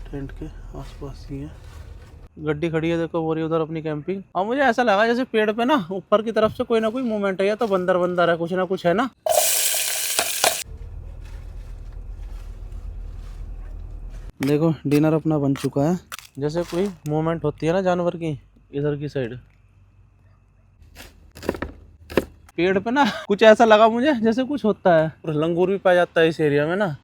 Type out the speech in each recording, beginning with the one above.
Tent के आसपास ही है गड्डी खड़ी है, देखो बोरी उधर अपनी कैंपिंग। और मुझे ऐसा लगा जैसे पेड़ पे ना ऊपर की तरफ से कोई ना कोई मूवमेंट है, या तो बंदर बंदर है, कुछ ना कुछ है ना। देखो डिनर अपना बन चुका है, जैसे कोई मूवमेंट होती है ना जानवर की, इधर की साइड पेड़ पे ना कुछ ऐसा लगा मुझे जैसे कुछ होता है। और लंगूर भी पाया जाता है इस एरिया में ना।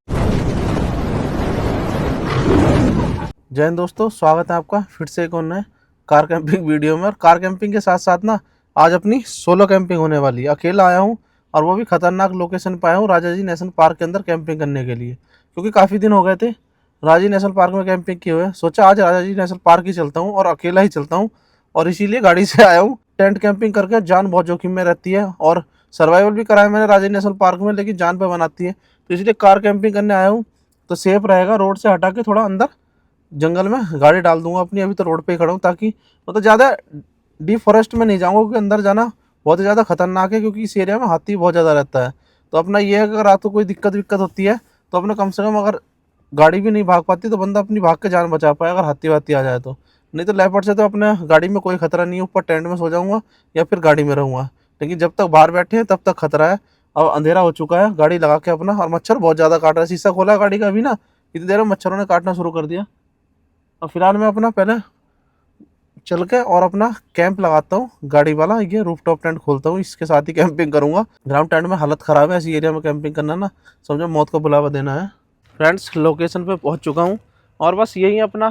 जय हिंद दोस्तों, स्वागत है आपका फिर से एक और नए कार कैंपिंग वीडियो में। और कार कैंपिंग के साथ साथ ना आज अपनी सोलो कैंपिंग होने वाली है। अकेला आया हूँ और वो भी खतरनाक लोकेशन पे आया हूँ, राजा जी नेशनल पार्क के अंदर कैंपिंग करने के लिए। क्योंकि काफ़ी दिन हो गए थे राजा जी नेशनल पार्क में कैंपिंग किए हुए, सोचा आज राजा जी नेशनल पार्क ही चलता हूँ और अकेला ही चलता हूँ। और इसीलिए गाड़ी से आया हूँ। टेंट कैंपिंग करके जान बहुत जोखिम में रहती है, और सर्वाइवल भी कराया मैंने राजा जी नेशनल पार्क में, लेकिन जान पे बनाती है। तो इसलिए कार कैंपिंग करने आया हूँ, तो सेफ रहेगा। रोड से हटा के थोड़ा अंदर जंगल में गाड़ी डाल दूंगा अपनी। अभी तो रोड पे ही खड़ा हूँ, ताकि मतलब ज़्यादा डीप फॉरेस्ट में नहीं जाऊँगा, क्योंकि अंदर जाना बहुत ही ज़्यादा खतरनाक है, क्योंकि इस एरिया में हाथी बहुत ज़्यादा रहता है। तो अपना ये है कि अगर रात को कोई दिक्कत होती है तो अपने कम से कम, अगर गाड़ी भी नहीं भाग पाती तो बंदा अपनी भाग के जान बचा पाए अगर हाथी वाती आ जाए तो। नहीं तो लेपर्ड से तो अपने गाड़ी में कोई खतरा नहीं है, ऊपर टेंट में सो जाऊँगा या फिर गाड़ी में रहूँगा। लेकिन जब तक बाहर बैठे हैं तब तक खतरा है। अब अंधेरा हो चुका है, गाड़ी लगा के अपना, और मच्छर बहुत ज़्यादा काट रहा है। शीशा खोला है गाड़ी का भी ना, इतनी देर में मच्छरों ने काटना शुरू कर दिया। और फिलहाल मैं अपना पहले चल के और अपना कैंप लगाता हूँ गाड़ी वाला, ये रूफटॉप टेंट खोलता हूँ, इसके साथ ही कैंपिंग करूँगा। ग्राउंड टेंट में हालत ख़राब है, ऐसी एरिया में कैंपिंग करना ना समझो मौत का बुलावा देना है। फ्रेंड्स लोकेशन पे पहुँच चुका हूँ और बस यही अपना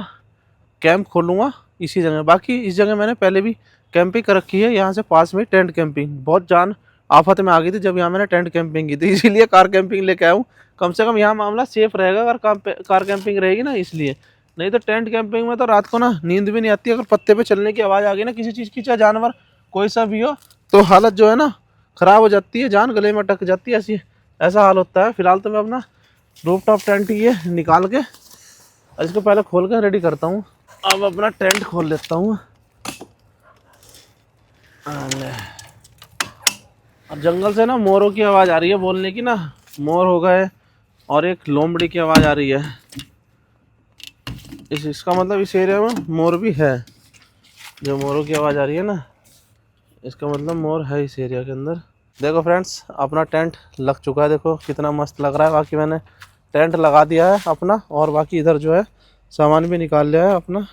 कैंप खोलूँगा इसी जगह। बाकी इस जगह मैंने पहले भी कैंपिंग कर रखी है, यहाँ से पास में टेंट कैंपिंग। बहुत जान आफत में आ गई थी जब यहाँ मैंने टेंट कैंपिंग की थी, इसीलिए कार कैंपिंग लेके आया हूँ। कम से कम यहाँ मामला सेफ रहेगा अगर कार कैंपिंग रहेगी ना, इसलिए। नहीं तो टेंट कैंपिंग में तो रात को ना नींद भी नहीं आती। अगर पत्ते पे चलने की आवाज़ आ गई ना किसी चीज़ की, चाहे जानवर कोई सा भी हो, तो हालत जो है ना ख़राब हो जाती है, जान गले में अटक जाती है, ऐसा हाल होता है। फिलहाल तो मैं अपना रूफटॉप टेंट ये निकाल के इसको पहले खोल के रेडी करता हूँ। अब अपना टेंट खोल लेता हूँ। और जंगल से ना मोरों की आवाज़ आ रही है बोलने की ना, मोर हो गए, और एक लोमड़ी की आवाज़ आ रही है। इसका मतलब इस एरिया में मोर भी है। जो मोरों की आवाज़ आ रही है ना, इसका मतलब मोर है इस एरिया के अंदर। देखो फ्रेंड्स अपना टेंट लग चुका है, देखो कितना मस्त लग रहा है। बाकी मैंने टेंट लगा दिया है अपना, और बाकी इधर जो है सामान भी निकाल लिया है अपना।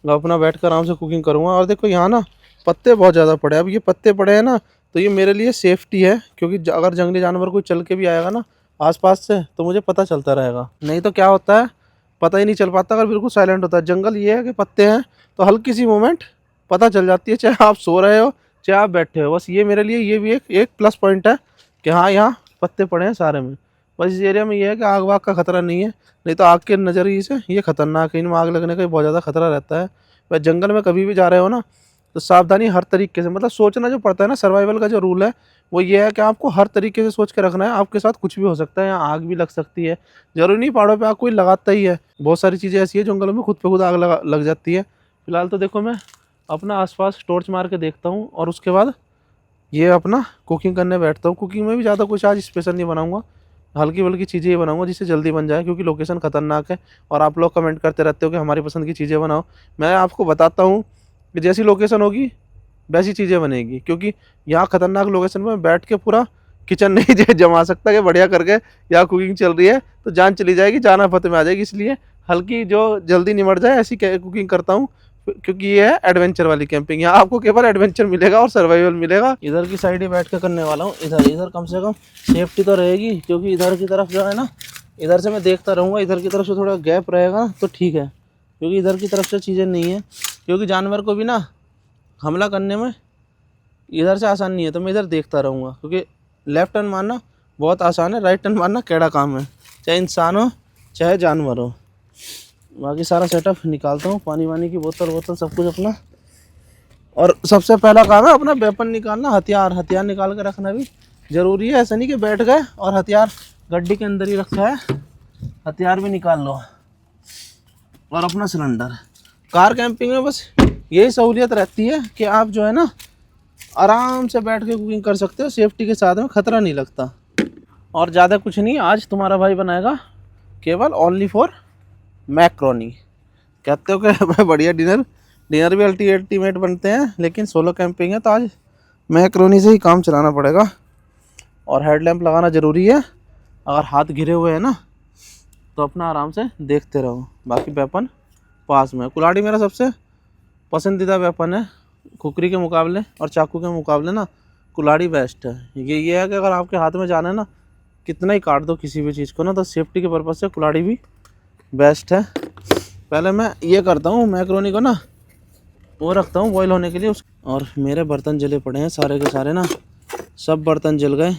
अपना बैठ कर आराम से कुकिंग करूँगा। और देखो यहाँ ना पत्ते बहुत ज़्यादा पड़े हैं। अब ये पत्ते पड़े हैं ना, तो ये मेरे लिए सेफ्टी है, क्योंकि अगर जंगली जानवर कोई चल के भी आएगा ना आसपास से, तो मुझे पता चलता रहेगा। नहीं तो क्या होता है पता ही नहीं चल पाता अगर बिल्कुल साइलेंट होता है। जंगल ये है कि पत्ते हैं तो हल्की सी मूवमेंट पता चल जाती है, चाहे आप सो रहे हो चाहे आप बैठे हो। बस ये मेरे लिए ये भी एक प्लस पॉइंट है कि हाँ यहाँ पत्ते पड़े हैं सारे में। बस इस एरिया में ये है कि आग वाग का खतरा नहीं है, नहीं तो आग के नज़रिए से ये खतरनाक है, इनमें आग लगने का बहुत ज़्यादा खतरा रहता है। वह जंगल में कभी भी जा रहे हो ना, तो सावधानी हर तरीके से, मतलब सोचना जो पड़ता है ना, सर्वाइवल का जो रूल है वो ये है कि आपको हर तरीके से सोच के रखना है। आपके साथ कुछ भी हो सकता है, यहाँ आग भी लग सकती है। जरूरी नहीं पहाड़ों पे आग कोई लगाता ही है, बहुत सारी चीज़ें ऐसी है जंगलों में खुद पे खुद आग लग जाती है। फिलहाल तो देखो मैं अपना आसपास टॉर्च मार के देखता हूँ, और उसके बाद ये अपना कुकिंग करने बैठता हूँ। कुकिंग में भी ज़्यादा कुछ आज स्पेशल नहीं बनाऊँगा, हल्की फुल्की चीज़ें ही बनाऊंगा जिससे जल्दी बन जाए, क्योंकि लोकेशन खतरनाक है। और आप लोग कमेंट करते रहते हो कि हमारी पसंद की चीज़ें बनाओ। मैं आपको बताता हूँ कि जैसी लोकेशन होगी वैसी चीज़ें बनेगी, क्योंकि यहाँ खतरनाक लोकेशन में बैठ के पूरा किचन नहीं जमा सकता कि बढ़िया करके यहाँ कुकिंग चल रही है तो जान चली जाएगी, जान आफत में आ जाएगी। इसलिए हल्की जो जल्दी निमट जाए ऐसी कुकिंग करता हूँ, क्योंकि ये है एडवेंचर वाली कैंपिंग। यहाँ आपको केवल एडवेंचर मिलेगा और सर्वाइवल मिलेगा। इधर की साइड ही बैठ के करने वाला हूँ। इधर कम से कम सेफ्टी तो रहेगी, क्योंकि इधर की तरफ जो है ना, इधर से मैं देखता रहूँगा, इधर की तरफ से थोड़ा गैप रहेगा तो ठीक है, क्योंकि इधर की तरफ से चीज़ें नहीं है। क्योंकि जानवर को भी ना हमला करने में इधर से आसान नहीं है, तो मैं इधर देखता रहूँगा, क्योंकि लेफ्ट टर्न मारना बहुत आसान है, राइट टर्न मारना कैड़ा काम है, चाहे इंसान हो चाहे जानवर हो। बाकी सारा सेटअप निकालता हूँ, पानी वानी की बोतल सब कुछ अपना। और सबसे पहला काम है अपना वेपन निकालना, हथियार निकाल के रखना भी ज़रूरी है। ऐसा नहीं कि बैठ गए और हथियार गड्डी के अंदर ही रखा है, हथियार भी निकाल लो। और अपना सिलेंडर। कार कैंपिंग में बस यही सहूलियत रहती है कि आप जो है ना आराम से बैठ के कुकिंग कर सकते हो, सेफ्टी के साथ में, खतरा नहीं लगता। और ज़्यादा कुछ नहीं, आज तुम्हारा भाई बनाएगा केवल ओनली फॉर मैक्रोनी। कहते हो कि बढ़िया डिनर, डिनर भी अल्टीमेट बनते हैं, लेकिन सोलो कैंपिंग है तो आज मैक्रोनी से ही काम चलाना पड़ेगा। और हेडलैम्प लगाना ज़रूरी है। अगर हाथ घिरे हुए हैं ना तो अपना आराम से देखते रहो। बाकी वेपन पास में, कुल्हाड़ी मेरा सबसे पसंदीदा वेपन है। खुकरी के मुकाबले और चाकू के मुकाबले ना कुल्हाड़ी बेस्ट है। ये है कि अगर आपके हाथ में जाना है ना, कितना ही काट दो किसी भी चीज़ को ना, तो सेफ्टी के पर्पज़ से कुल्हाड़ी भी बेस्ट है। पहले मैं ये करता हूँ, मैक्रोनी को ना वो रखता हूँ बॉईल होने के लिए। और मेरे बर्तन जले पड़े हैं सारे के सारे ना, सब बर्तन जल गए।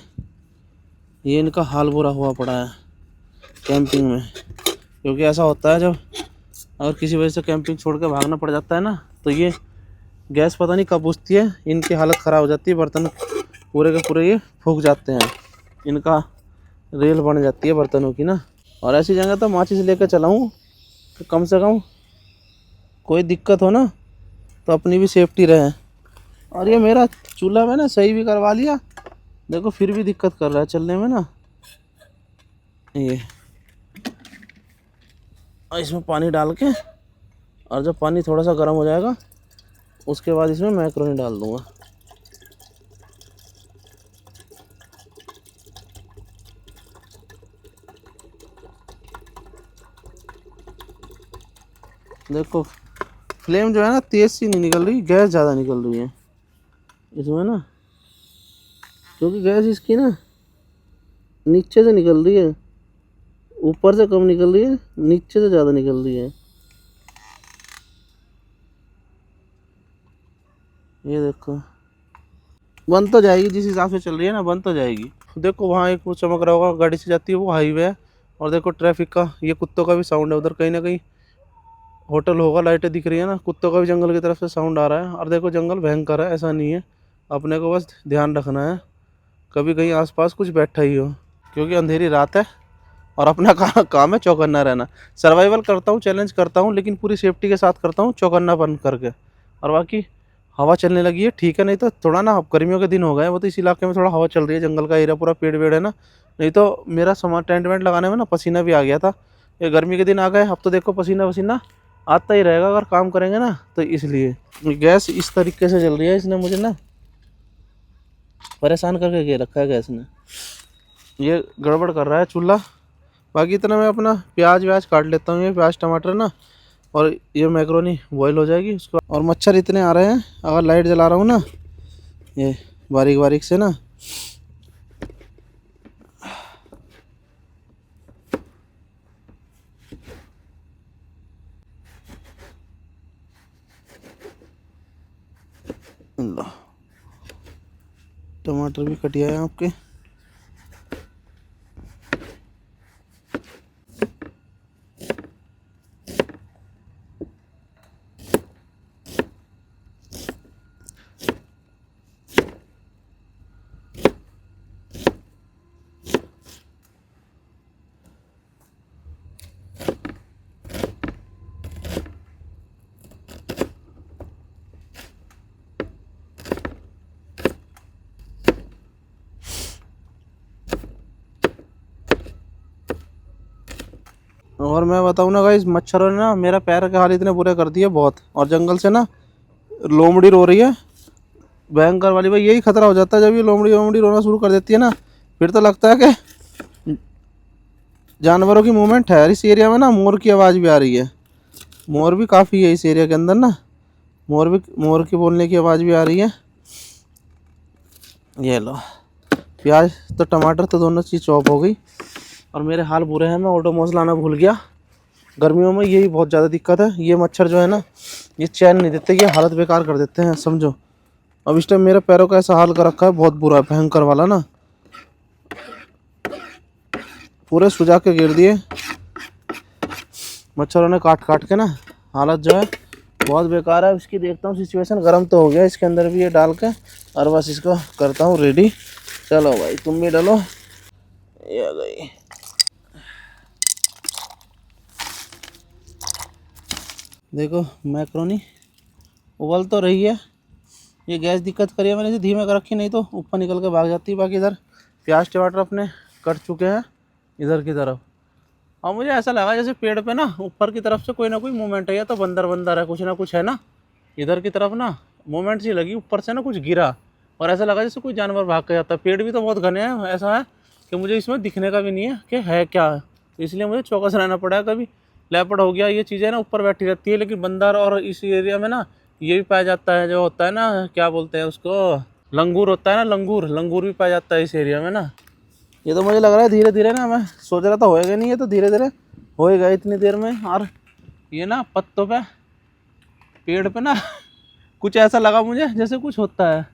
ये इनका हाल बुरा हुआ पड़ा है कैंपिंग में, क्योंकि ऐसा होता है जब अगर किसी वजह से कैंपिंग छोड़ के भागना पड़ जाता है ना, तो ये गैस पता नहीं कब बुझती है, इनकी हालत ख़राब हो जाती है। बर्तन पूरे के पूरे ये फूक जाते हैं, इनका रेल बन जाती है बर्तनों की ना। और ऐसी जगह तो माचिस लेकर चलाऊँ तो कम से कम कोई दिक्कत हो ना तो अपनी भी सेफ्टी रहे। और ये मेरा चूल्हा मैंने सही भी करवा लिया, देखो फिर भी दिक्कत कर रहा है चलने में ना। ये और इसमें पानी डाल के, और जब पानी थोड़ा सा गर्म हो जाएगा उसके बाद इसमें मैक्रोनी डाल दूँगा। देखो फ्लेम जो है ना तेज़ सी नहीं निकल रही, गैस ज़्यादा निकल रही है इसमें ना, क्योंकि गैस इसकी ना नीचे से निकल रही है, ऊपर से कम निकल रही है, नीचे से ज़्यादा निकल रही है। ये देखो बन तो जाएगी, जिस हिसाब से चल रही है ना बन तो जाएगी। देखो वहाँ एक वो चमक रहा होगा, गाड़ी से जाती है, वो हाईवे है। और देखो ट्रैफिक का, ये कुत्तों का भी साउंड है उधर, कहीं ना कहीं होटल होगा, लाइटें दिख रही है ना, कुत्तों का भी जंगल की तरफ से साउंड आ रहा है। और देखो जंगल भयंकर है, ऐसा नहीं है, अपने को बस ध्यान रखना है कभी कहीं आसपास कुछ बैठा ही हो, क्योंकि अंधेरी रात है और अपना काम है चौकन्ना रहना। सर्वाइवल करता हूँ, चैलेंज करता हूँ, लेकिन पूरी सेफ्टी के साथ करता हूँ, चौकन्ना बंद करके। और बाकी हवा चलने लगी है, ठीक है, नहीं तो थोड़ा ना, अब गर्मियों के दिन हो गए वो तो इस इलाके में थोड़ा हवा चल रही है, जंगल का एरिया पूरा पेड़ वेड़ है ना, नहीं तो मेरा सामान टेंट वेंट लगाने में ना पसीना भी आ गया था। ये गर्मी के दिन आ गए, अब तो देखो पसीना पसीना आता ही रहेगा अगर काम करेंगे ना, तो इसलिए गैस इस तरीके से चल रही है, इसने मुझे ना परेशान करके ये रखा है गैस ने, ये गड़बड़ कर रहा है चूल्हा। बाकी इतना मैं अपना प्याज व्याज काट लेता हूँ, ये प्याज टमाटर ना, और ये मैक्रोनी बॉईल हो जाएगी उसको। और मच्छर इतने आ रहे हैं, अगर लाइट जला रहा हूँ ना ये बारीक बारीक से ना, लो टमाटर भी कटिया है आपके। और मैं बताऊँ ना गाइस, मच्छरों ने ना मेरा पैर के हाल इतने बुरे कर दिए बहुत। और जंगल से ना लोमड़ी रो रही है भयंकर वाली, भाई यही खतरा हो जाता है जब ये लोमड़ी लोमड़ी रोना शुरू कर देती है ना, फिर तो लगता है कि जानवरों की मूवमेंट है। इस एरिया में ना मोर की आवाज़ भी आ रही है, मोर भी काफ़ी है इस एरिया के अंदर ना, मोर की बोलने की आवाज़ भी आ रही है। ये लो प्याज तो टमाटर तो दोनों चीज़ चॉप हो गई। और मेरे हाल बुरे हैं, मैं ओडोमॉस लाना भूल गया। गर्मियों में यही बहुत ज़्यादा दिक्कत है, ये मच्छर जो है ना ये चैन नहीं देते, ये हालत बेकार कर देते हैं समझो। अब इस टाइम मेरे पैरों का ऐसा हाल कर रखा है बहुत बुरा, भयंकर वाला ना, पूरे सुझा के गिर दिए मच्छरों ने काट काट के ना, हालत जो है बहुत बेकार है इसकी। देखता हूँ सिचुएशन, गर्म तो हो गया इसके अंदर भी ये डाल के, और बस इसको करता हूँ रेडी। चलो भाई तुम भी डालो, ये आ गई। देखो मैक्रोनी उबल तो रही है, ये गैस दिक्कत करी है, मैंने इसे धीमे कर रखी, नहीं तो ऊपर निकल के भाग जाती है। बाकी इधर प्याज टमाटर अपने कट चुके हैं इधर की तरफ। और मुझे ऐसा लगा जैसे पेड़ पे ना ऊपर की तरफ से कोई ना कोई मूवमेंट है, या तो बंदर बंदर है, कुछ ना कुछ है ना इधर की तरफ ना मूवमेंट सी लगी, ऊपर से ना कुछ गिरा और ऐसा लगा जैसे कोई जानवर भाग के जाता है। पेड़ भी तो बहुत घने हैं, ऐसा है कि मुझे इसमें दिखने का भी नहीं है कि है क्या है, तो इसलिए मुझे चौकस रहना पड़ा। कभी लेपर्ड हो गया, ये चीज़ें ना ऊपर बैठी रहती है, लेकिन बंदर और इस एरिया में ना ये भी पाया जाता है, जो होता है ना क्या बोलते हैं उसको, लंगूर होता है ना, लंगूर लंगूर भी पाया जाता है इस एरिया में ना। ये तो मुझे लग रहा है धीरे धीरे ना, मैं सोच रहा था होएगा नहीं, ये तो धीरे धीरे होएगा इतनी देर में। और ये ना पत्तों पे पेड़ पे ना कुछ ऐसा लगा मुझे जैसे कुछ होता है,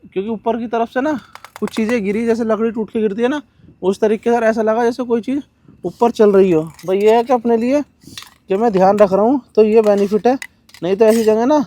क्योंकि ऊपर की तरफ से ना कुछ चीज़ें गिरी, जैसे लकड़ी टूट के गिरती है ना उस तरीके से ऐसा लगा जैसे कोई चीज़ ऊपर चल रही हो। भाई ये है कि अपने लिए कि मैं ध्यान रख रहा हूँ तो ये बेनिफिट है, नहीं तो ऐसी जगह ना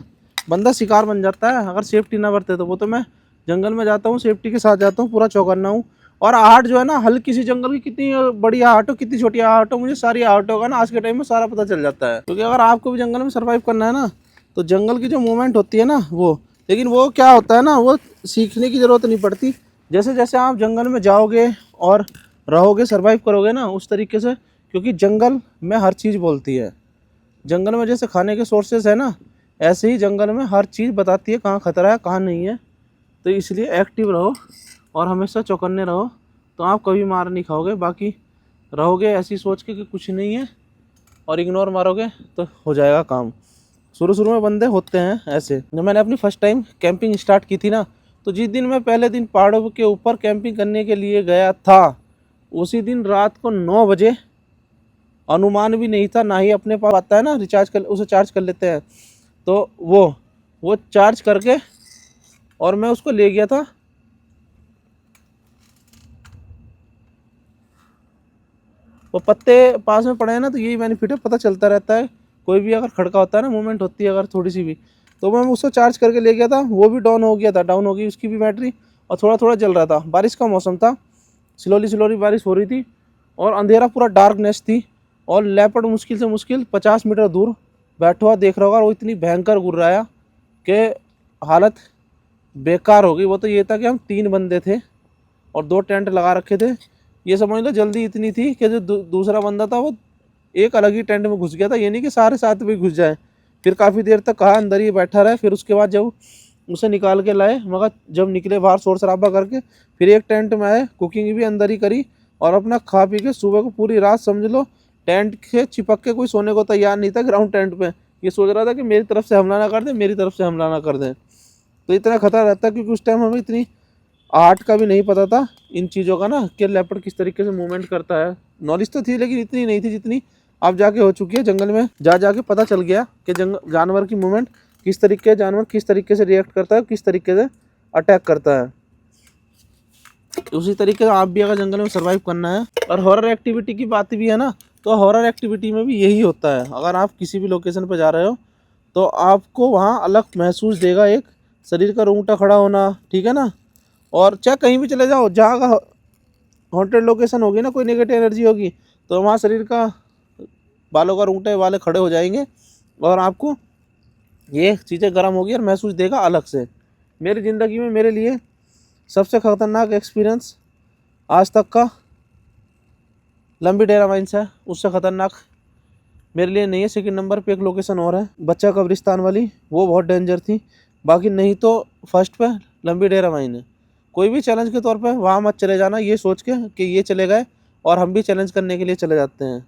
बंदा शिकार बन जाता है अगर सेफ्टी ना बरते तो। वो तो मैं जंगल में जाता हूँ सेफ्टी के साथ जाता हूँ, पूरा चौकन्ना हूँ। और आहट जो है ना, हल्की सी जंगल की कितनी बड़ी आहट हो कितनी छोटी आहट हो, मुझे सारी आहटों का ना आज के टाइम में सारा पता चल जाता है। क्योंकि अगर आपको भी जंगल में सर्वाइव करना है ना तो जंगल की जो मूवमेंट होती है ना वो, लेकिन वो क्या होता है ना, वो सीखने की ज़रूरत नहीं पड़ती। जैसे जैसे आप जंगल में जाओगे और रहोगे सर्वाइव करोगे ना उस तरीके से, क्योंकि जंगल में हर चीज़ बोलती है। जंगल में जैसे खाने के सोर्सेस है ना, ऐसे ही जंगल में हर चीज़ बताती है कहाँ खतरा है कहाँ नहीं है। तो इसलिए एक्टिव रहो और हमेशा चौकन्ने रहो, तो आप कभी मार नहीं खाओगे। बाकी रहोगे ऐसी सोच के कि कुछ नहीं है और इग्नोर मारोगे तो हो जाएगा काम। शुरू शुरू में बंदे होते हैं ऐसे। जब मैंने अपनी फर्स्ट टाइम कैंपिंग स्टार्ट की थी ना, तो जिस दिन मैं पहले दिन पहाड़ों के ऊपर कैंपिंग करने के लिए गया था, उसी दिन रात को 9 बजे, अनुमान भी नहीं था, ना ही अपने पास आता है ना रिचार्ज कर, उसे चार्ज कर लेते हैं, तो वो चार्ज करके और मैं उसको ले गया था। वो पत्ते पास में पड़े हैं ना, तो यही बेनिफिट है, पता चलता रहता है कोई भी अगर खड़का होता है ना, मूवमेंट होती है अगर थोड़ी सी भी, तो मैं उसको चार्ज करके ले गया था। वो भी डाउन हो गया था, डाउन हो गई उसकी भी बैटरी, और थोड़ा थोड़ा जल रहा था। बारिश का मौसम था, स्लोली स्लोली बारिश हो रही थी और अंधेरा पूरा डार्कनेस थी। और लेपर्ड मुश्किल से मुश्किल 50 मीटर दूर बैठा हुआ देख रहा होगा, और वो इतनी भयंकर गुर्राया कि हालत बेकार हो गई। वो तो ये था कि हम 3 बंदे थे और 2 टेंट लगा रखे थे। ये समझ लो जल्दी इतनी थी कि जो दूसरा बंदा था वो एक अलग ही टेंट में घुस गया था, ये नहीं कि सारे साथ में घुस जाए। फिर काफ़ी देर तक कहा अंदर ही बैठा रहे। फिर उसके बाद जब उसे निकाल के लाए, मगर जब निकले बाहर शोर शराबा करके, फिर एक टेंट में आए, कुकिंग भी अंदर ही करी और अपना खा पी के सुबह को पूरी रात समझ लो टेंट के चिपक के कोई सोने को तैयार नहीं था ग्राउंड टेंट पे। ये सोच रहा था कि मेरी तरफ से हमला ना कर दें, मेरी तरफ से हमला ना कर दें। तो इतना खतरा रहता है, क्योंकि उस टाइम हमें इतनी आर्ट का भी नहीं पता था इन चीज़ों का ना, कि लेपर्ड किस तरीके से मूवमेंट करता है। नॉलेज तो थी लेकिन इतनी नहीं थी जितनी अब जाके हो चुकी है। जंगल में जाके पता चल गया कि जानवर की मूवमेंट किस तरीके, जानवर किस तरीके से रिएक्ट करता है, किस तरीके से अटैक करता है। उसी तरीके से आप भी अगर जंगल में सर्वाइव करना है, और हॉरर एक्टिविटी की बात भी है ना, तो हॉरर एक्टिविटी में भी यही होता है। अगर आप किसी भी लोकेशन पर जा रहे हो तो आपको वहाँ अलग महसूस देगा, एक शरीर का रोंगटा खड़ा होना, ठीक है ना। और चाहे कहीं भी चले जाओ, जहाँ अगर हॉन्टेड लोकेशन होगी ना, कोई नेगेटिव एनर्जी होगी, तो वहाँ शरीर का बालों का रोंगटे वाले खड़े हो जाएंगे और आपको ये चीज़ें गर्म होगी और महसूस देगा अलग से। मेरी ज़िंदगी में मेरे लिए सबसे ख़तरनाक एक्सपीरियंस आज तक का लंबी डेरा माइंस है। उससे ख़तरनाक मेरे लिए नहीं है। सेकंड नंबर पे एक लोकेशन और है, बच्चा कब्रिस्तान वाली, वो बहुत डेंजर थी। बाकी नहीं तो फर्स्ट पे लंबी डेरा माइन है। कोई भी चैलेंज के तौर पे वहाँ मत चले जाना ये सोच के कि ये चले गए और हम भी चैलेंज करने के लिए चले जाते हैं।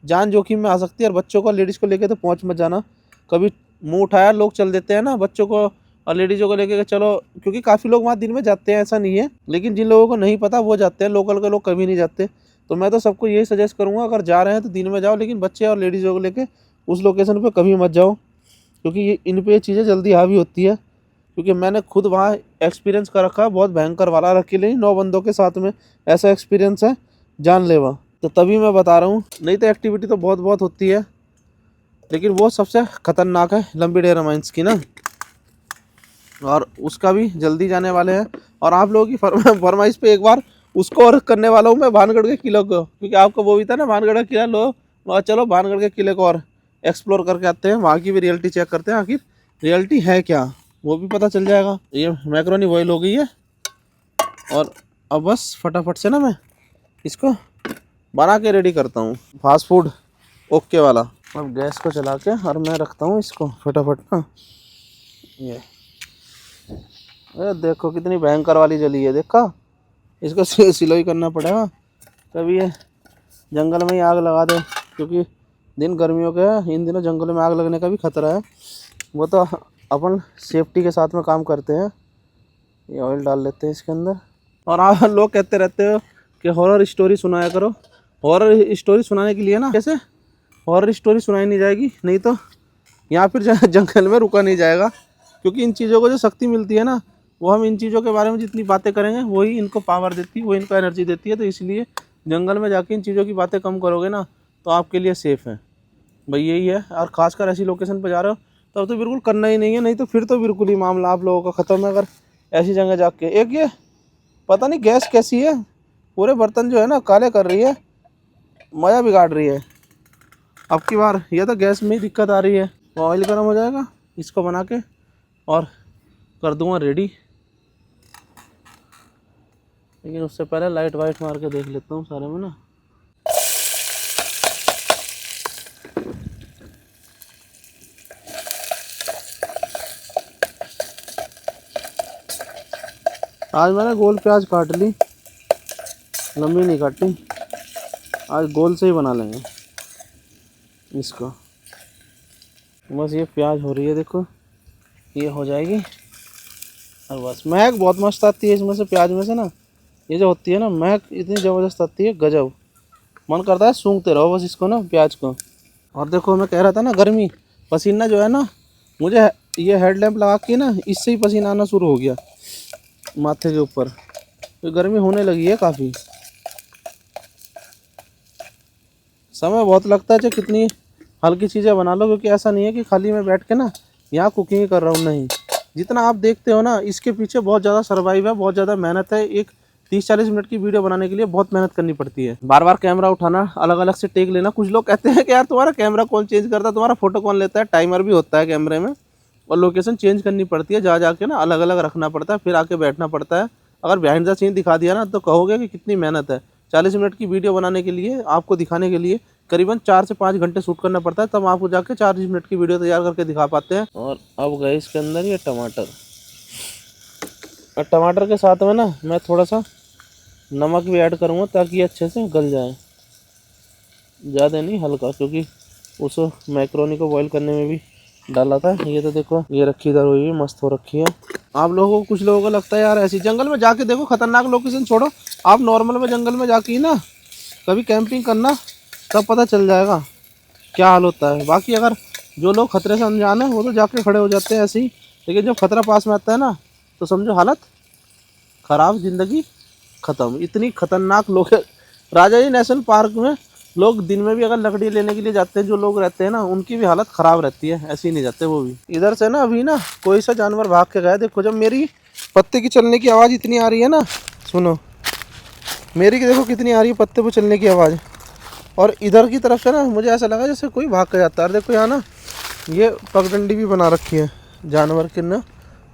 जान जोखिम में आ सकती है। और बच्चों को लेडीज़ को लेकर तो पहुँच मत जाना। कभी मुँह उठाया लोग चल देते हैं ना बच्चों को और लेडीज़ों को लेकर चलो, क्योंकि काफ़ी लोग वहाँ दिन में जाते हैं, ऐसा नहीं है, लेकिन जिन लोगों को नहीं पता वो जाते हैं। लोकल के लोग कभी नहीं जाते। तो मैं तो सबको यही सजेस्ट करूँगा, अगर जा रहे हैं तो दिन में जाओ, लेकिन बच्चे और लेडीज़ों को लेकर उस लोकेशन पर कभी मत जाओ, क्योंकि ये इन पर ये चीज़ें जल्दी हावी होती है। क्योंकि मैंने खुद वहाँ एक्सपीरियंस कर रखा है, बहुत भयंकर वाला। अकेले ही 9 बंदों के साथ में ऐसा एक्सपीरियंस है जानलेवा। तो तभी मैं बता रहा हूँ, नहीं तो एक्टिविटी तो बहुत बहुत होती है, लेकिन वो सबसे ख़तरनाक है लंबी डेरा माइंस की ना। और उसका भी जल्दी जाने वाले हैं। और आप लोगों की फरमाइश पे एक बार उसको और करने वाला हूँ मैं, भानगढ़ के किले को, क्योंकि आपको वो भी था ना भानगढ़ का किला, लो चलो भानगढ़ के किले को और एक्सप्लोर करके आते हैं। वहाँ की भी रियलिटी चेक करते हैं, आखिर रियलिटी है क्या। वो भी पता चल जाएगा। ये मैक्रोनी बॉईल हो गई है और अब बस फटाफट से ना मैं इसको बना के रेडी करता हूँ, फास्ट फूड ओके वाला। अब गैस को चला के और मैं रखता हूँ इसको फटाफट ना। ये देखो कितनी भयंकर वाली जली है, देखा। इसको सिलोई करना पड़ेगा, कभी ये जंगल में ही आग लगा दे, क्योंकि दिन गर्मियों के हैं, इन दिनों जंगल में आग लगने का भी खतरा है। वो तो अपन सेफ्टी के साथ में काम करते हैं। ये ऑयल डाल लेते हैं इसके अंदर। और आप लोग कहते रहते हो कि हॉरर स्टोरी सुनाया करो। हॉरर स्टोरी सुनाने के लिए ना, कैसे हॉरर स्टोरी सुनाई नहीं जाएगी, नहीं तो यहाँ फिर जंगल में रुका नहीं जाएगा। क्योंकि इन चीज़ों को जो शक्ति मिलती है ना, वो हम इन चीज़ों के बारे में जितनी बातें करेंगे वही इनको पावर देती है, वो इनको एनर्जी देती है। तो इसलिए जंगल में जाके इन चीज़ों की बातें कम करोगे ना, तो आपके लिए सेफ़ है भाई, यही है। और ख़ासकर ऐसी लोकेशन पर जा रहे हो तो अब तो बिल्कुल करना ही नहीं है, नहीं तो फिर तो बिल्कुल ही मामला आप लोगों का ख़त्म है। अगर ऐसी जगह जाके, एक ये पता नहीं गैस कैसी है, पूरे बर्तन जो है ना काले कर रही है, मज़ा बिगाड़ रही है। अब की बार ये तो गैस में ही दिक्कत आ रही है। ऑयल गर्म हो जाएगा, इसको बना के और कर दूंगा रेडी। लेकिन उससे पहले लाइट वाइट मार के देख लेता हूँ सारे में ना। आज मैंने गोल प्याज काट ली, लंबी नहीं काटी। आज गोल से ही बना लेंगे इसको। बस ये प्याज हो रही है, देखो ये हो जाएगी और बस। महक बहुत मस्त आती है इसमें से, प्याज में से ना। ये जो होती है ना महक इतनी ज़बरदस्त आती है, गजब। मन करता है सूंघते रहो बस इसको ना, प्याज को। और देखो मैं कह रहा था ना, गर्मी पसीना जो है ना, मुझे ये हेडलैम्प लगा के ना इससे ही पसीना आना शुरू हो गया माथे के ऊपर। तो गर्मी होने लगी है काफ़ी। समय बहुत लगता है, चाहे कितनी हल्की चीज़ें बना लो, क्योंकि ऐसा नहीं है कि खाली मैं बैठ के ना यहाँ कुकिंग कर रहा हूँ, नहीं। जितना आप देखते हो ना, इसके पीछे बहुत ज़्यादा सर्वाइव है, बहुत ज़्यादा मेहनत है। एक 30-40 मिनट की वीडियो बनाने के लिए बहुत मेहनत करनी पड़ती है। बार बार कैमरा उठाना, अलग अलग से टेक लेना। कुछ लोग कहते हैं कि यार तुम्हारा कैमरा कौन चेंज करता है, तुम्हारा फोटो कौन लेता है। टाइमर भी होता है कैमरे में, और लोकेशन चेंज करनी पड़ती है, जा जाके ना अलग अलग रखना पड़ता है, फिर आके बैठना पड़ता है। अगर बिहाइंड द सीन दिखा दिया ना तो कहोगे कि कितनी मेहनत है। 40 मिनट की वीडियो बनाने के लिए, आपको दिखाने के लिए करीबन 4 से 5 घंटे शूट करना पड़ता है, तब आपको जाके 40 मिनट की वीडियो तैयार करके दिखा पाते हैं। और अब गए इसके अंदर ये टमाटर, और टमाटर के साथ में ना मैं थोड़ा सा नमक भी ऐड करूँगा ताकि ये अच्छे से गल जाए। ज़्यादा नहीं, हल्का, क्योंकि उस मैक्रोनी को बॉईल करने में भी डाला था। ये तो देखो ये रखी इधर हुई मस्त हो रखी है। आप लोगों को, कुछ लोगों को लगता है यार ऐसी जंगल में जाके देखो, खतरनाक लोकेशन छोड़ो, आप नॉर्मल में जंगल में जाके ना कभी कैंपिंग करना, तब पता चल जाएगा क्या हाल होता है। बाकी अगर जो लोग खतरे से अनजान है वो तो जाके खड़े हो जाते हैं ऐसे ही, लेकिन जब खतरा पास में आता है ना तो समझो हालत ख़राब, ज़िंदगी ख़त्म। इतनी खतरनाक लोग राजा जी नेशनल पार्क में लोग दिन में भी अगर लकड़ी लेने के लिए जाते हैं, जो लोग रहते हैं ना, उनकी भी हालत ख़राब रहती है, ऐसे ही नहीं जाते वो भी। इधर से ना अभी ना कोई सा जानवर भाग के गया। देखो जब मेरी पत्ते की चलने की आवाज़ इतनी आ रही है ना, सुनो मेरी की, देखो कितनी आ रही है पत्ते पर चलने की आवाज़। और इधर की तरफ से ना मुझे ऐसा लगा जैसे कोई भाग के जाता है। देखो यहाँ ना ये पगडंडी भी बना रखी है जानवर के ना,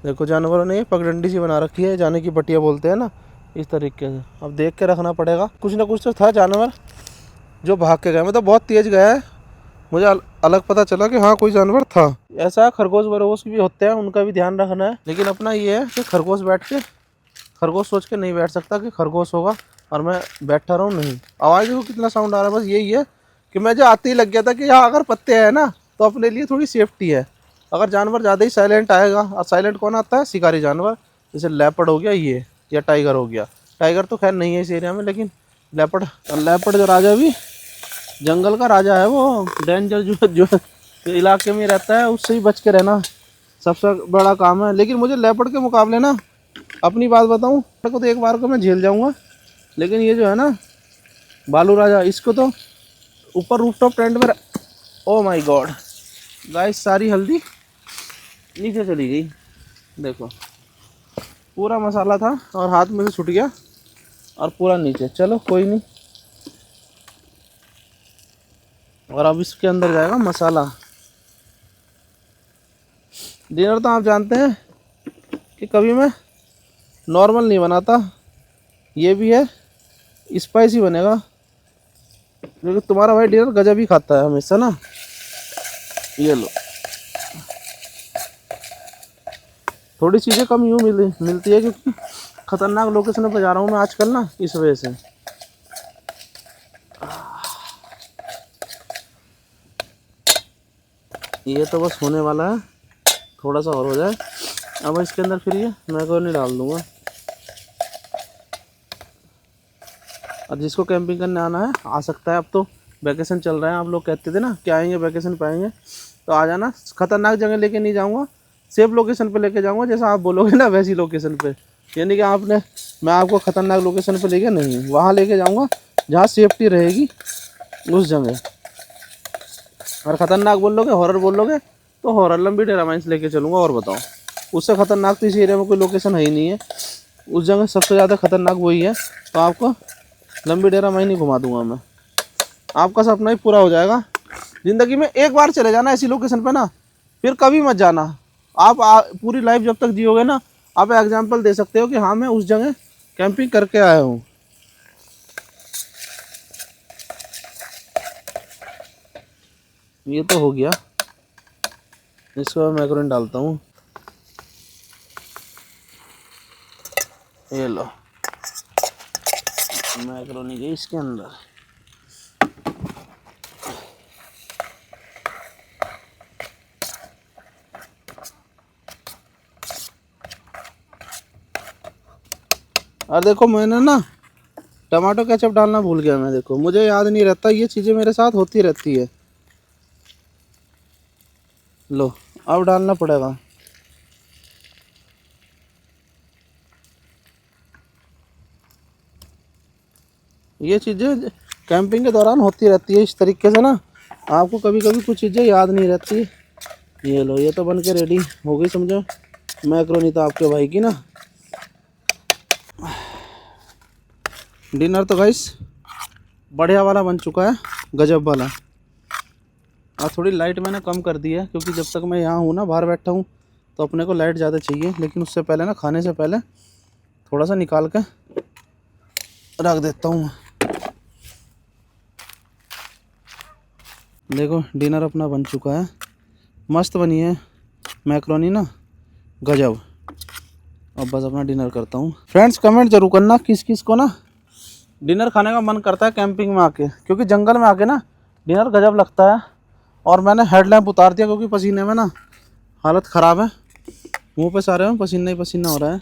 देखो जानवरों ने ये पगडंडी सी बना रखी है, जाने की बटिया बोलते हैं ना, इस तरीके से। अब देख के रखना पड़ेगा, कुछ ना कुछ तो था जानवर जो भाग के गया। मतलब बहुत तेज़ गया है, मुझे अलग पता चला कि हाँ कोई जानवर था। ऐसा खरगोश वरगोश भी होते हैं, उनका भी ध्यान रखना है। लेकिन अपना ये है कि खरगोश सोच के नहीं बैठ सकता कि खरगोश होगा और मैं बैठा रहा हूँ, नहीं। आवाज़ देखो कितना साउंड आ रहा है। बस यही है कि मैं जो आते ही लग गया था कि यहाँ अगर पत्ते हैं ना तो अपने लिए थोड़ी सेफ्टी है। अगर जानवर ज़्यादा ही साइलेंट आएगा, और साइलेंट कौन आता है, शिकारी जानवर, जैसे लेपर्ड हो गया ये, या टाइगर हो गया। टाइगर तो खैर नहीं है इस एरिया में, लेकिन लेपर्ड जो राजा भी जंगल का राजा है, वो डेंजर जो इलाके में रहता है उससे ही बच के रहना सबसे बड़ा काम है। लेकिन मुझे लेपर्ड के मुकाबले ना, अपनी बात बताऊँ को तो एक बार को मैं झेल जाऊँगा, लेकिन ये जो है ना भालू राजा, इसको तो ऊपर रूफटॉप टेंट में ओ माय गॉड गाइस, सारी हल्दी नीचे चली गई। देखो पूरा मसाला था और हाथ में से छूट गया और पूरा नीचे। चलो कोई नहीं। और अब इसके अंदर जाएगा मसाला। डिनर तो आप जानते हैं कि कभी मैं नॉर्मल नहीं बनाता, ये भी है स्पाइसी बनेगा, क्योंकि तुम्हारा भाई डिनर गजब ही खाता है हमेशा ना। ये लो, थोड़ी चीज़ें कम यूँ मिलती है क्योंकि ख़तरनाक लोकेशन पर जा रहा हूँ मैं आजकल ना, इस वजह से। ये तो बस होने वाला है, थोड़ा सा और हो जाए। अब इसके अंदर फिर ये मैक्रोनी डाल दूँगा। और जिसको कैंपिंग करने आना है आ सकता है। अब तो वैकेशन चल रहा है, आप लोग कहते थे ना कि आएंगे वैकेशन पे आएंगे, तो आ जाना। ख़तरनाक जगह लेके नहीं जाऊँगा, सेफ लोकेशन पे लेके जाऊँगा, जैसा आप बोलोगे ना वैसी लोकेशन पे। यानी कि मैं आपको ख़तरनाक लोकेशन पे लेके नहीं, वहाँ लेके जाऊँगा जहाँ सेफ्टी रहेगी उस जगह। और ख़तरनाक बोल लोगे, हॉरर बोल लोगे, तो हॉरर लंबी डेरा माइंस लेके चलूँगा। और बताओ, उससे ख़तरनाक तो इस एरिया में कोई लोकेशन है ही नहीं है। उस जगह सबसे ज़्यादा ख़तरनाक वही है, तो आपको लंबी डेरा माइन ही घुमा दूंगा मैं। आपका सपना ही पूरा हो जाएगा। ज़िंदगी में एक बार चले जाना ऐसी लोकेशन पे ना, फिर कभी मत जाना। आप पूरी लाइफ जब तक जियोगे ना, आप एग्जाम्पल दे सकते हो कि हाँ मैं उस जगह कैंपिंग करके आया हूँ। ये तो हो गया, इसको मैं मैक्रोनी डालता हूँ। ये लो, मैक्रोनी गई इसके अंदर। और देखो मैंने ना टमाटो केचप डालना भूल गया मैं। देखो मुझे याद नहीं रहता, ये चीज़ें मेरे साथ होती रहती है। लो, अब डालना पड़ेगा। ये चीज़ें कैंपिंग के दौरान होती रहती है इस तरीके से ना, आपको कभी कभी कुछ चीज़ें याद नहीं रहती। ये लो, ये तो बन के रेडी हो गई समझो मैक्रोनी तो आपके भाई की ना। डिनर तो गाइस बढ़िया वाला बन चुका है, गजब वाला। और थोड़ी लाइट मैंने कम कर दी है, क्योंकि जब तक मैं यहाँ हूँ ना, बाहर बैठा हूँ, तो अपने को लाइट ज़्यादा चाहिए। लेकिन उससे पहले ना, खाने से पहले थोड़ा सा निकाल के रख देता हूँ। देखो डिनर अपना बन चुका है, मस्त बनी है मैक्रोनी ना, गजब। अब बस अपना डिनर करता हूँ। फ्रेंड्स कमेंट जरूर करना किस किस को ना डिनर खाने का मन करता है कैंपिंग में आके, क्योंकि जंगल में आके ना डिनर गजब लगता है। और मैंने हेडलैम्प उतार दिया क्योंकि पसीने में ना हालत ख़राब है, मुंह पे सारे में पसीना ही पसीना हो रहा है।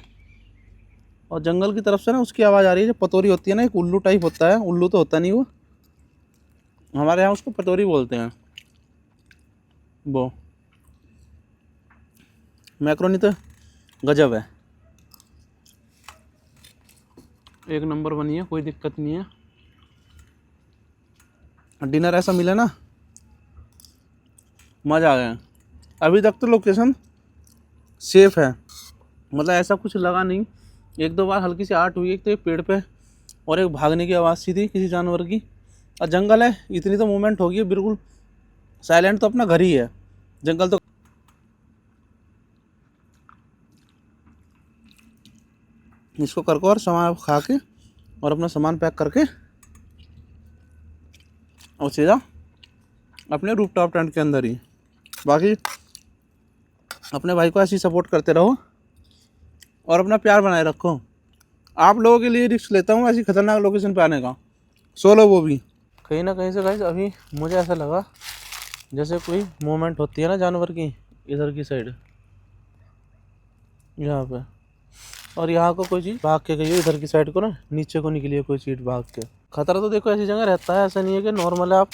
और जंगल की तरफ से ना उसकी आवाज़ आ रही है, जो पतोरी होती है ना, एक उल्लू टाइप होता है। उल्लू तो होता नहीं वो, हमारे यहाँ उसको पतोरी बोलते हैं। वो मैक्रोनी तो गजब है, एक नंबर बनी है, कोई दिक्कत नहीं है। डिनर ऐसा मिला ना, मज़ा आ गया। अभी तक तो लोकेशन सेफ है, मतलब ऐसा कुछ लगा नहीं। एक दो बार हल्की सी आर्ट हुई, एक तो एक पेड़ पे और एक भागने की आवाज़ सी थी किसी जानवर की। और जंगल है, इतनी तो मूवमेंट होगी, बिल्कुल साइलेंट तो अपना घर ही है, जंगल तो। इसको करके और सामान खा के और अपना सामान पैक करके और सीधा अपने रूफ टॉप टेंट के अंदर ही। बाकी अपने भाई को ऐसे ही सपोर्ट करते रहो और अपना प्यार बनाए रखो। आप लोगों के लिए रिस्क लेता हूँ ऐसी खतरनाक लोकेशन पे आने का, सोलो वो भी। कहीं ना कहीं से गाइस अभी मुझे ऐसा लगा जैसे कोई मूवमेंट होती है ना जानवर की, इधर की साइड यहाँ पे, और यहाँ को कोई चीज़ भाग के गई है इधर की साइड को ना, नीचे को निकली है कोई चीज़ भाग के। खतरा तो देखो ऐसी जगह रहता है, ऐसा नहीं है कि नॉर्मल है आप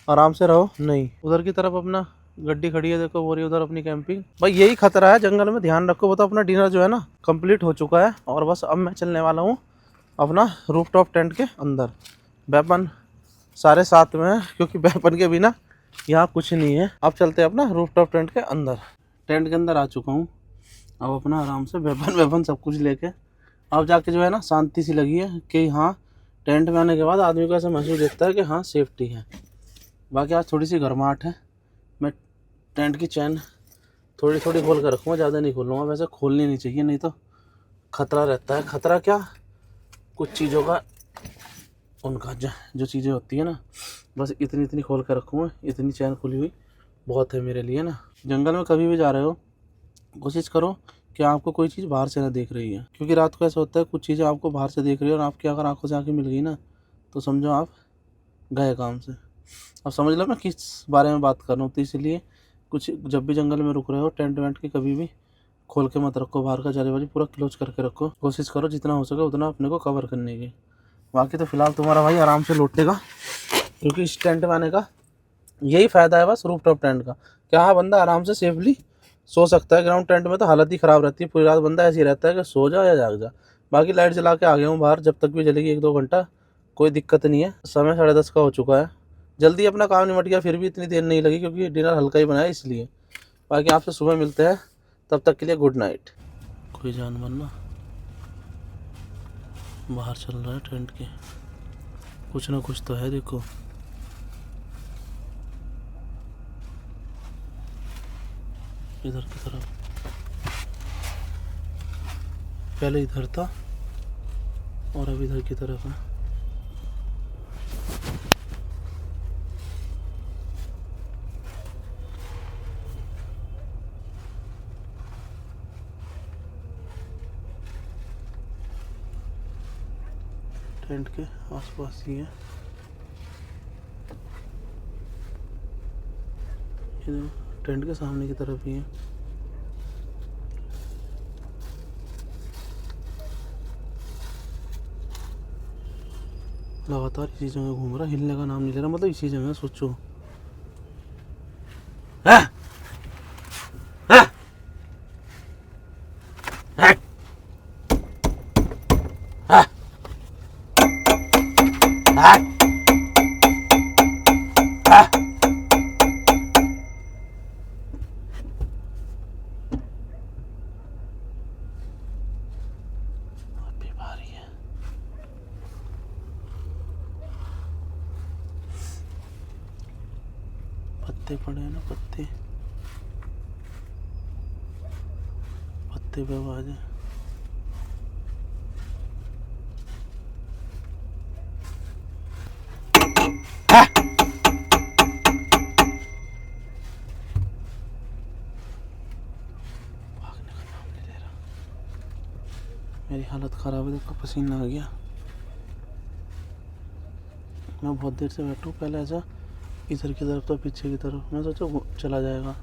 आराम से रहो, नहीं। उधर की तरफ अपना गड्डी खड़ी है, देखो वो रही उधर अपनी कैंपिंग। भाई यही खतरा है जंगल में, ध्यान रखो। वो तो अपना डिनर जो है ना कंप्लीट हो चुका है, और बस अब मैं चलने वाला हूँ अपना रूफ टॉप टेंट के अंदर। वेपन सारे साथ में हैं, क्योंकि वेपन के बिना यहाँ कुछ नहीं है। अब चलते हैं अपना रूफ टॉप टेंट के अंदर। टेंट के अंदर आ चुका हूँ, अब अपना आराम से वेपन सब कुछ लेके अब जाके जो है ना शांति सी लगी है कि हाँ टेंट में आने के बाद आदमी को ऐसा महसूस होता है कि हाँ सेफ्टी है। बाकी आज थोड़ी सी गर्माहट है, मैं टेंट की चैन थोड़ी थोड़ी खोल कर रखूँगा, ज़्यादा नहीं खोलूँगा। वैसे खोलनी नहीं चाहिए, नहीं तो खतरा रहता है। खतरा क्या, कुछ चीज़ों का, उनका जो चीज़ें होती है ना, बस इतनी इतनी खोल कर रखूँगा। इतनी चैन खुली हुई बहुत है मेरे लिए ना। जंगल में कभी भी जा रहे हो, कोशिश करो कि आपको कोई चीज़ बाहर से ना देख रही है, क्योंकि रात को ऐसा होता है कुछ चीज़ें आपको बाहर से देख रही है और आपकी अगर आंखों से आंखें मिल गई ना, तो समझो आप गए काम से। अब समझ लो मैं किस बारे में बात कर रहा हूँ। तो इसलिए कुछ जब भी जंगल में रुक रहे हो, टेंट वेंट की कभी भी खोल के मत रखो, बाहर का चारे वाली पूरा क्लोज करके रखो। कोशिश करो जितना हो सके उतना अपने को कवर करने की। बाकी तो फिलहाल तुम्हारा भाई आराम से लौटेगा, क्योंकि इस टेंट में आने का यही फ़ायदा है बस, रूफ टॉप टेंट का। क्या है, बंदा आराम से सेफली सो सकता है। ग्राउंड टेंट में तो हालत ही ख़राब रहती है, पूरी रात बंदा ऐसे ही रहता है कि सो जा या जाग जा। बाकी लाइट जला के आ गया हूँ बाहर, जब तक भी जलेगी 1-2 घंटा कोई दिक्कत नहीं है। समय 10:30 का हो चुका है, जल्दी अपना काम निपट गया, फिर भी इतनी देर नहीं लगी क्योंकि डिनर हल्का ही बनाया इसलिए। बाकी आपसे सुबह मिलते हैं, तब तक के लिए गुड नाइट। कोई जानवर ना बाहर चल रहा है टेंट के, कुछ ना कुछ तो है, देखो। इधर की तरफ, पहले इधर था और अब इधर की तरफ है। टेंट के आसपास ही है, इधर टेंट के सामने की तरफ ही है। लगातार इसी जगह घूम रहा, हिलने का नाम नहीं ले रहा, मतलब इसी जगह। सोचो पत्ते पड़े हैं ना, पत्ते पत्ते पे आवाज है। भागने का नाम नहीं ले रहा। मेरी हालत खराब है, देखो पसीना आ गया। मैं बहुत देर से बैठा हूँ, पहले ऐसा इधर की तरफ तो पीछे की तरफ, मैं सोचा चला जाएगा।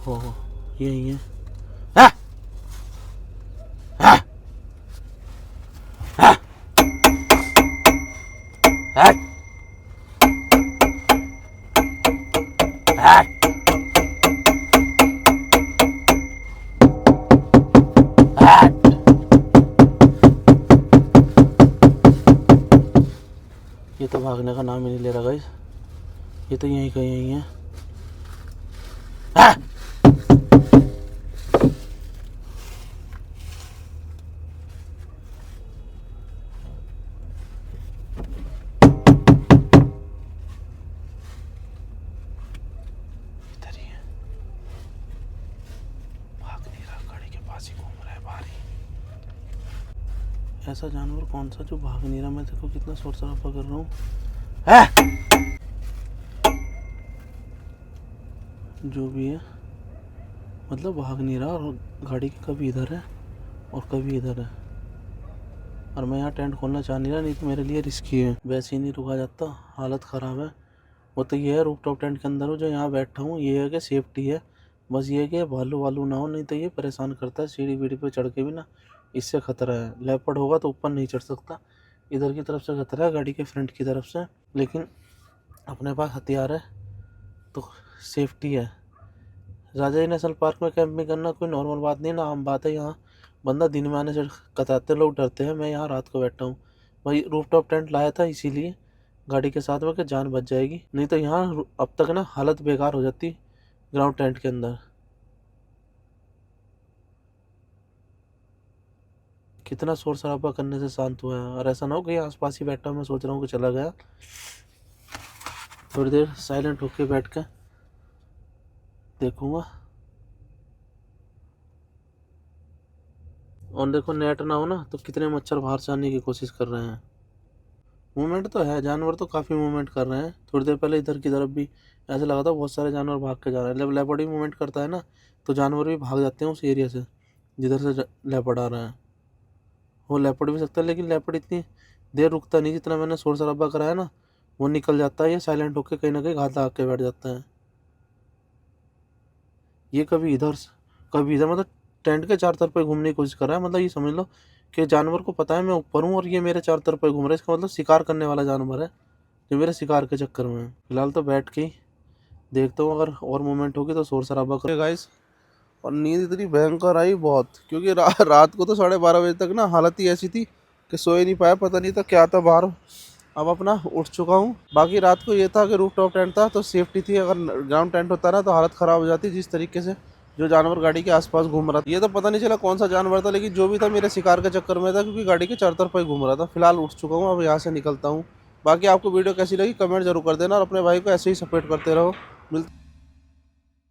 हो यही है। ये तो भागने का नाम ही नहीं ले रहा गाइस, ये तो यहीं कहीं यहीं है। इधर ही है, भाग नहीं रहा, गाड़ी के पास ही घूम रहा है बाहर ही। ऐसा जानवर कौन सा जो भाग नहीं रहा? मैं देखो कितना शोर शराबा कर रहा हूँ। जो भी है, मतलब भाग नहीं रहा, और गाड़ी की कभी इधर है और कभी इधर है, और मैं यहाँ टेंट खोलना चाह नहीं रहा, नहीं तो मेरे लिए रिस्की है। वैसे ही नहीं रुका जाता, हालत ख़राब है। वो तो ये है रूफ टॉप टेंट के अंदर हूँ, जो यहाँ बैठा हूँ, ये है कि सेफ्टी है। बस ये है कि भालू वालू ना हो, नहीं तो ये परेशान करता है। सीढ़ी वीढ़ी पे चढ़ के भी ना, इससे ख़तरा है। लेपर्ड होगा तो ऊपर नहीं चढ़ सकता। इधर की तरफ से खतरा है, गाड़ी के फ्रंट की तरफ से, लेकिन अपने पास हथियार है तो सेफ्टी है। राजाई नेशनल पार्क में कैंपिंग करना कोई नॉर्मल बात नहीं ना, आम बात है। यहाँ बंदा दिन में आने से कतराते, लोग डरते हैं। मैं यहाँ रात को बैठा हूँ, भाई रूफ टॉप टेंट लाया था इसीलिए गाड़ी के साथ में, कि जान बच जाएगी, नहीं तो यहाँ अब तक ना हालत बेकार हो जाती ग्राउंड टेंट के अंदर। कितना शोर शराबा करने से शांत हुआ है। और ऐसा ना हो कहीं आसपास ही बैठा, मैं सोच रहा हूँ कि चला गया। थोड़ी देर साइलेंट होके बैठ के देखूंगा। और देखो नेट ना हो ना तो कितने मच्छर बाहर से आने की कोशिश कर रहे हैं। मूवमेंट तो है, जानवर तो काफ़ी मूवमेंट कर रहे हैं। थोड़ी देर पहले इधर की तरफ भी ऐसा लगा था बहुत सारे जानवर भाग के जा रहे हैं। जब लेपर्ड भी मूवमेंट करता है ना तो जानवर भी भाग जाते हैं उस एरिया से जिधर से लेपर्ड आ रहा है। वो लेपर्ड भी सकता है लेकिन लेपर्ड इतनी देर रुकता नहीं, जितना मैंने शोर शराबा कराया ना वो निकल जाता है। ये साइलेंट होकर कहीं ना कहीं घात लगा के बैठ जाता है। ये कभी इधर मतलब टेंट के चार तरफ पे घूमने की कोशिश कर रहा है। मतलब ये समझ लो कि जानवर को पता है मैं ऊपर हूँ और ये मेरे चार तरफ पे घूम रहा है। इसका मतलब शिकार करने वाला जानवर है जो मेरे शिकार के चक्कर में है। फिलहाल तो बैठ के ही देखता हूँ, अगर और मूवमेंट होगी तो शोर शराबा करें गाइस। और नींद इतनी भयंकर आई बहुत, क्योंकि रात को तो 12:30 बजे तक ना हालत ही ऐसी थी कि सो ही नहीं पाया, पता नहीं था क्या था बाहर। अब अपना उठ चुका हूँ। बाकी रात को ये था कि रूफ टॉप टेंट था तो सेफ्टी थी, अगर ग्राउंड टेंट होता ना तो हालत ख़राब हो जाती। जिस तरीके से जो जानवर गाड़ी के आसपास घूम रहा था, ये तो पता नहीं चला कौन सा जानवर था, लेकिन जो भी था मेरे शिकार के चक्कर में था, क्योंकि गाड़ी के चारों तरफ ही घूम रहा था। फिलहाल उठ चुका हूँ, अब यहाँ से निकलता हूँ। बाकी आपको वीडियो कैसी लगी कमेंट जरूर कर देना और अपने भाई को ऐसे ही सपोर्ट करते रहो। मिलते